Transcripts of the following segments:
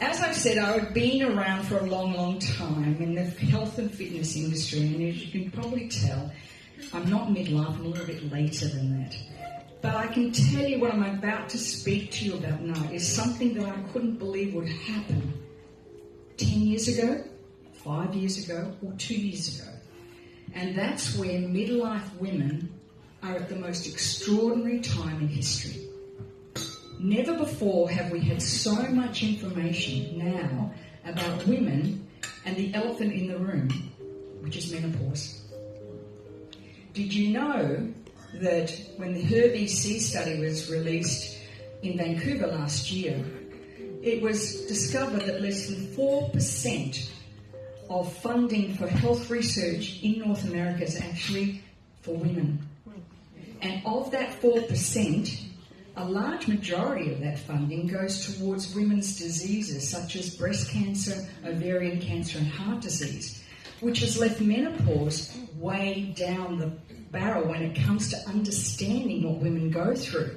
as I've said, I've been around for a long, long time in the health and fitness industry, and as you can probably tell, I'm not midlife, I'm a little bit later than that. But I can tell you what I'm about to speak to you about now is something that I couldn't believe would happen 10 years ago, 5 years ago, or 2 years ago. And that's where midlife women are at the most extraordinary time in history. Never before have we had so much information now about women and the elephant in the room, which is menopause. Did you know that when the HER-BC study was released in Vancouver last year, it was discovered that less than 4% of funding for health research in North America is actually for women. And of that 4%, a large majority of that funding goes towards women's diseases such as breast cancer, ovarian cancer and heart disease, which has left menopause way down the barrel when it comes to understanding what women go through.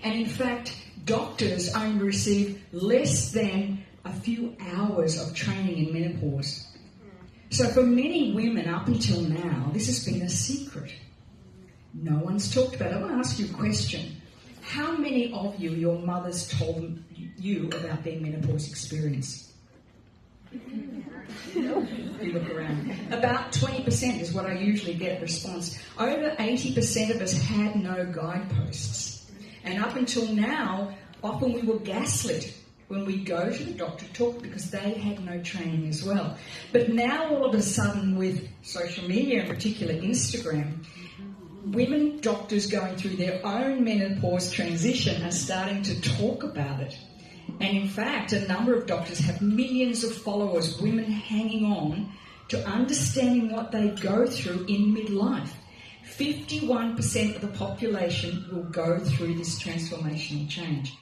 And in fact, doctors only receive less than a few hours of training in menopause. So for many women up until now, this has been a secret. No one's talked about it. I want to ask you a question. How many of you, your mothers told you about their menopause experience? You look around. About 20% is what I usually get response. Over 80% of us had no guideposts. And up until now, often we were gaslit when we go to the doctor to talk because they had no training as well. But now all of a sudden with social media, in particular Instagram, women doctors going through their own menopause transition are starting to talk about it. And in fact, a number of doctors have millions of followers, women hanging on to understanding what they go through in midlife. 51% of the population will go through this transformational change.